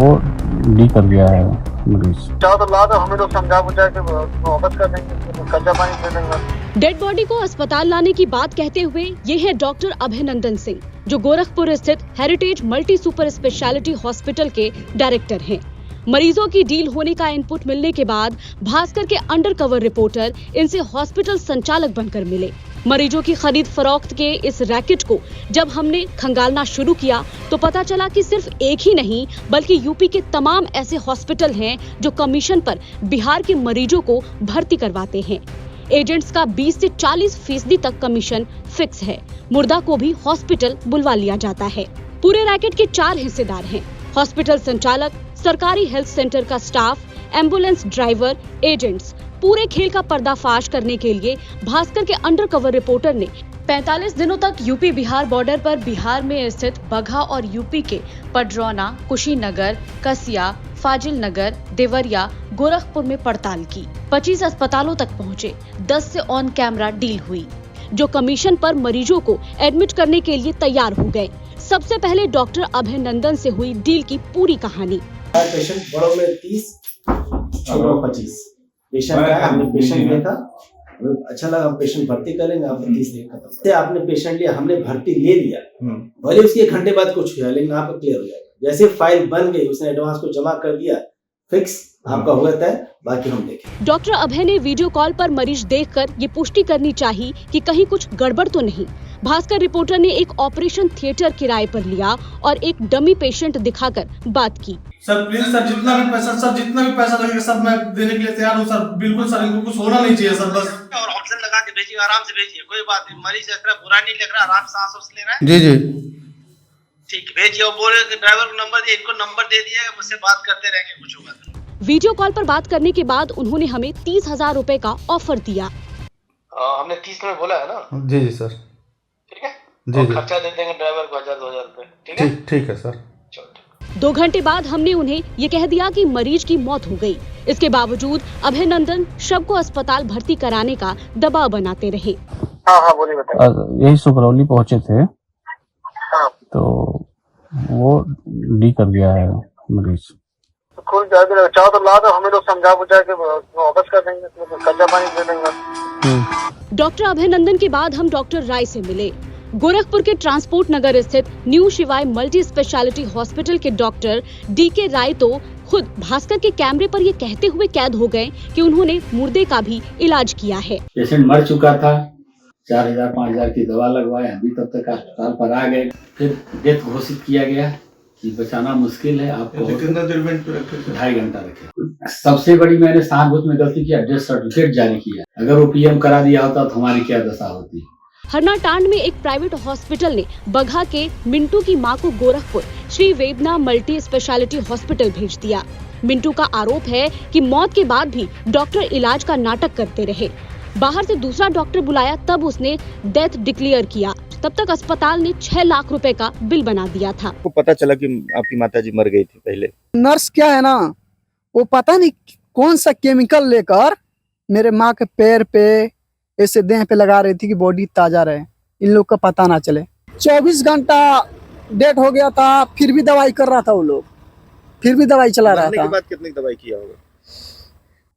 वो डी कर दिया है मरीज। चाहो तो ला दो, हमें लोग समझा बुझा के वापस कर देंगे, कच्चा पानी दे देंगे। डेड बॉडी को अस्पताल लाने की बात कहते हुए ये है डॉक्टर अभयनंदन सिंह, जो गोरखपुर स्थित heritage multi super speciality hospital के डायरेक्टर हैं। मरीजों की डील होने का इनपुट मिलने के बाद भास्कर के अंडरकवर रिपोर्टर इनसे हॉस्पिटल संचालक बनकर मिले। मरीजों की खरीद फरोख्त के इस रैकेट को जब हमने खंगालना शुरू किया तो पता चला कि सिर्फ एक ही नहीं बल्कि यूपी के तमाम ऐसे हॉस्पिटल हैं जो कमीशन पर बिहार के मरीजों को भर्ती करवाते हैं। एजेंट्स का 20 से 40% तक कमीशन फिक्स है। मुर्दा को भी हॉस्पिटल बुलवा लिया जाता है। पूरे रैकेट के 4 हिस्सेदार हैं: हॉस्पिटल संचालक, सरकारी हेल्थ सेंटर का स्टाफ, एम्बुलेंस ड्राइवर, एजेंट्स। पूरे खेल का पर्दाफाश करने के लिए भास्कर के अंडरकवर रिपोर्टर ने 45 दिनों तक यूपी बिहार बॉर्डर पर बिहार में स्थित बगहा और यूपी के पडरौना, कुशीनगर, कसिया, फाजिल नगर, देवरिया, गोरखपुर में पड़ताल की। 25 अस्पतालों तक पहुंचे। 10 से ऑन कैमरा डील हुई, जो कमीशन पर मरीजों को एडमिट करने के लिए तैयार हो गए। सबसे पहले डॉक्टर अभयनंदन से हुई डील की पूरी कहानी। पेशेंट बड़ों में 30, छोटों में 25 पेशेंट का। हमने पेशेंट देखा, अच्छा लगा, हम पेशेंट भर्ती करेंगे। आपने 30 दिन खत्म, आपने पेशेंट लिया, हमने भर्ती ले लिया, भले उसके 1 घंटे बाद कुछ हुआ, लेकिन आपका क्लियर हो जाएगा। जैसे फाइल बन गई, उसने एडवांस को जमा कर दिया, फिक्स आपका हुआ था, बाकी हम देखें। डॉक्टर अभय ने वीडियो कॉल पर मरीज देखकर ये पुष्टि करनी चाहिए कि कहीं कुछ गड़बड़ तो नहीं। भास्कर रिपोर्टर ने एक ऑपरेशन थिएटर किराए पर लिया और एक डमी पेशेंट दिखाकर बात की। सर प्लीज सर, जितना भी पैसा लगेगा सर, मैं देने के लिए तैयार हूँ सर। बिल्कुल सर, इनको कुछ होना नहीं चाहिए सर, बस। और ऑक्सीजन लगा के भेजिए, आराम से भेजिए, कोई बात नहीं। मरीज ऐसा बुरा नहीं लग रहा, आराम से सांस ले रहा है। जी जी ठीक, भेजिए। और बोले ड्राइवर को नंबर दिए, इनको नंबर दे दिया, मुझसे बात करते रहेंगे, कुछ होगा तो। वीडियो कॉल पर बात करने के बाद उन्होंने हमें 30,000 रुपए का ऑफर दिया। हमने 30 में बोला है ना? जी जी सर, ठीक है जी जी, खर्चा दे देंगे ड्राइवर को 1000-2000 रुपए। ठीक है, ठीक है सर। 2 घंटे बाद हमने उन्हें ये कह दिया कि मरीज की मौत हो गई। इसके बावजूद अभयनंदन शव को अस्पताल भर्ती कराने का दबाव बनाते रहे। हाँ बोलिए, बताइए। यही सुकरौली पहुंचे थे, हाँ, तो वो डी कर दिया है मरीज। खुल जाएगा, चाहो तो ला दो, हमें लोग समझा बुझा के वापस कर देंगे, कच्चा पानी दे देंगे। डॉक्टर अभयनंदन के बाद हम डॉक्टर राय से मिले। गोरखपुर के ट्रांसपोर्ट नगर स्थित न्यू शिवाय मल्टी स्पेशलिटी हॉस्पिटल के डॉक्टर DK राय तो खुद भास्कर के कैमरे पर ये कहते हुए कैद हो गए कि उन्होंने मुर्दे का भी इलाज किया है। पेशेंट मर चुका था, 4000-5000 की दवा लगवाए, अभी तब तक अस्पताल पर आ गए, फिर डेथ घोषित किया गया कि बचाना मुश्किल है, आपको कितना देर में रखे? 2.5 घंटा रखे। सबसे बड़ी मैंने सहानुभूति में गलती किया, डेथ सर्टिफिकेट जारी किया। अगर वो PM करा दिया होता तो हमारी क्या दशा होती। हरनाटांड में एक प्राइवेट हॉस्पिटल ने बगहा के मिंटू की मां को गोरखपुर श्री वेदना मल्टी स्पेशलिटी हॉस्पिटल भेज दिया। मिंटू का आरोप है कि मौत के बाद भी डॉक्टर इलाज का नाटक करते रहे। बाहर से दूसरा डॉक्टर बुलाया, तब उसने डेथ डिक्लेयर किया। तब तक अस्पताल ने 6 लाख रुपए का बिल बना दिया था। आपको पता चला कि आपकी माताजी मर गई थी पहले? नर्स क्या है ना, वो पता नहीं कौन सा केमिकल लेकर मेरे माँ के पैर पे ऐसे देह पे लगा रही थी कि बॉडी ताजा रहे, इन लोग का पता ना चले। 24 घंटा डेट हो गया था, फिर भी दवाई कर रहा था वो लोग, फिर भी दवाई चला रहा था। के बाद कितनी दवाई किया होगा?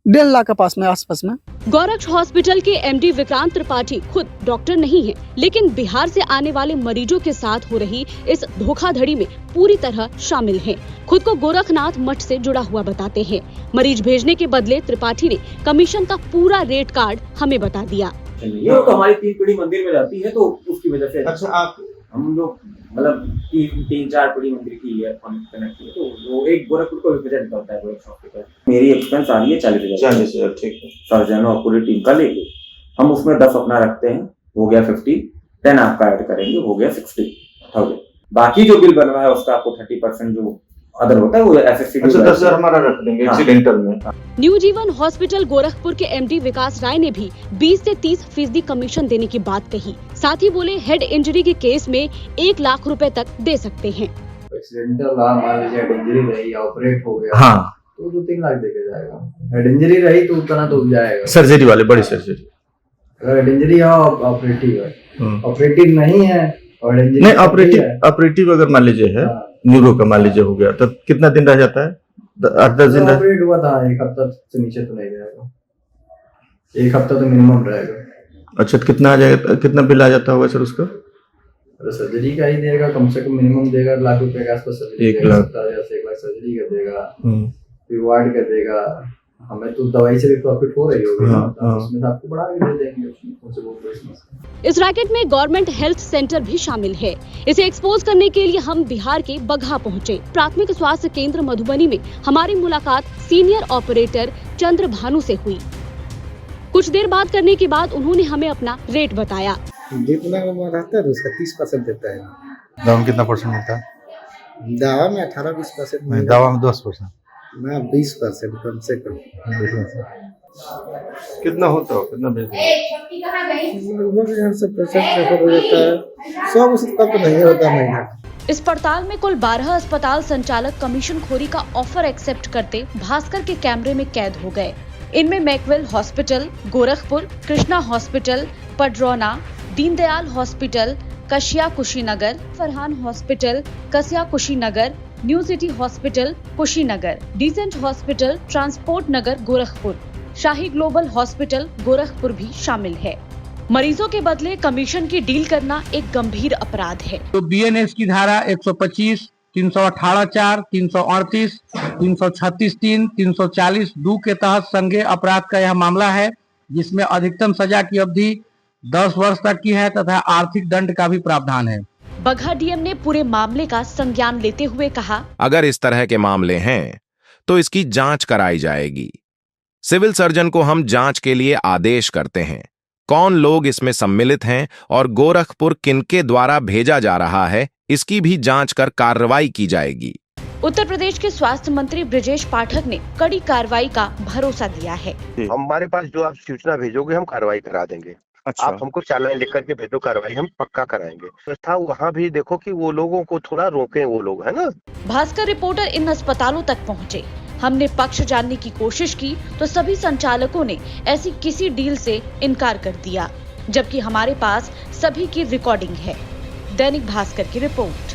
1.5 लाख के पास में, आसपास में। गोरक्ष हॉस्पिटल के MD विक्रांत त्रिपाठी खुद डॉक्टर नहीं है, लेकिन बिहार से आने वाले मरीजों के साथ हो रही इस धोखाधड़ी में पूरी तरह शामिल हैं। खुद को गोरखनाथ मठ से जुड़ा हुआ बताते हैं। मरीज भेजने के बदले त्रिपाठी ने कमीशन का पूरा रेट कार्ड हमें बता दिया। ये तो हमारी 3 पीढ़ी मंदिर में रहती है, तो उसकी वजह से अच्छा, आप हम लोग मतलब 3-4 पीढ़ी मंदिर की है कनेक्ट की, तो वो एक गोरखपुर को रिप्रेजेंट करता है गोरखपुर हॉस्पिटल। मेरी एक्सपेंस आ रही है 40,000। ठीक है। सर्जन और पूरी टीम का लेके हम उसमें 10 अपना रखते हैं, हो गया 50, 10 आपका ऐड करेंगे, हो गया 60,000। बाकी जो बिल बन रहा है उसका आपको 30% जो अदर होता है वो FSC। अच्छा, 10,000 हमारा रख देंगे एक्सीडेंटल में। न्यू जीवन हॉस्पिटल गोरखपुर के MD विकास राय ने भी 20 से 30% कमीशन देने की बात कही। साथ ही बोले हेड इंजरी के केस में 1 लाख रुपए तक दे सकते हैं। एक्सीडेंटल मान लीजिए हेड इंजरी रही, ऑपरेट हो गया, हाँ, तो 2-3 लाख देके जाएगा। हेड इंजरी रही तो उतना तो जाएगा, सर्जरी वाले, बड़ी सर्जरी। अगर हेड इंजरी है ऑपरेटिव है, ऑपरेटिव नहीं है और नहीं, ऑपरेटिव अगर मान लीजिए है न्यूरो का मान लीजिए हो गया तो कितना दिन रह जाता है? 8-10 दिन रह... ऑपरेट हुआ था, 1 हफ्ता से नीचे तो नहीं रहेगा, 1 हफ्ता तो मिनिमम रहेगा। अच्छा, तो कितना आ जाएगा, कितना बिल आ जाता होगा सर उसका? सर्जरी का ही देगा, कम से कम मिनिमम देगा 1 लाख रुपए के आसपास सर्जरी 1 लाख 1 लाख सर्जरी का देगा, फिर वार्ड का देगा। हमें तो दवाई से भी प्रॉफिट हो रही होगी, उसमें से आपको बढ़ा के दे देंगे, उसमें से वो कोई समस्या। इस रैकेट में गवर्नमेंट हेल्थ सेंटर भी शामिल है। इसे एक्सपोज करने के लिए हम बिहार के बगहा पहुंचे। प्राथमिक स्वास्थ्य केंद्र मधुबनी में हमारी मुलाकात सीनियर ऑपरेटर चंद्र भानु से हुई। कुछ देर बात करने के बाद उन्होंने हमें अपना रेट बताया। जितना रहता है उसका 30% देता है, दवा में कितना परसेंट मिलता है? दवा में 18-20%, दवा में 10%, ना 20% कम से कम। कितना होता हो, कितना बेच लगभग यहाँ से पेशेंट रेफर हो जाता है, 100 से कम तो नहीं होता महीना। इस पड़ताल में कुल 12 अस्पताल संचालक कमीशनखोरी का ऑफर एक्सेप्ट करते भास्कर के कैमरे में कैद हो गए। इनमें मैकवेल hospital, Gorakhpur, Krishna hospital, Padrauna, Deendayal hospital, Kasia Kushinagar, Farhan hospital, Kasia Kushinagar, new city hospital Kushinagar, decent hospital, transport Nagar Gorakhpur, Shahi global hospital Gorakhpur भी शामिल है। मरीजों के बदले कमीशन की डील करना एक गंभीर अपराध है। तो बीएनएस की धारा 125, 318(4), 338, 336(3), 340(2) के तहत संज्ञेय अपराध का यह मामला है, जिसमें अधिकतम सजा की अवधि 10 वर्ष तक की है तथा आर्थिक दंड का भी प्रावधान है। बगहा डीएम ने पूरे मामले का संज्ञान लेते हुए कहा, अगर इस तरह के मामले हैं तो इसकी जांच कराई जाएगी। सिविल सर्जन को हम जांच के लिए आदेश करते हैं। कौन लोग इसमें सम्मिलित हैं और गोरखपुर किनके द्वारा भेजा जा रहा है, इसकी भी जांच कर कार्रवाई की जाएगी। उत्तर प्रदेश के स्वास्थ्य मंत्री ब्रजेश पाठक ने कड़ी कार्रवाई का भरोसा दिया है। हमारे पास जो आप सूचना भेजोगे हम कार्रवाई करा देंगे। अच्छा। आप हमको चालान लिख करके भेजो, कार्रवाई हम पक्का कराएंगे। व्यवस्था वहाँ भी देखो कि वो लोगों को थोड़ा रोकें, वो लोग, है ना। भास्कर रिपोर्टर इन अस्पतालों तक पहुँचे। हमने पक्ष जानने की कोशिश की तो सभी संचालकों ने ऐसी किसी डील से इनकार कर दिया, जबकि हमारे पास सभी की रिकॉर्डिंग है। दैनिक भास्कर की रिपोर्ट।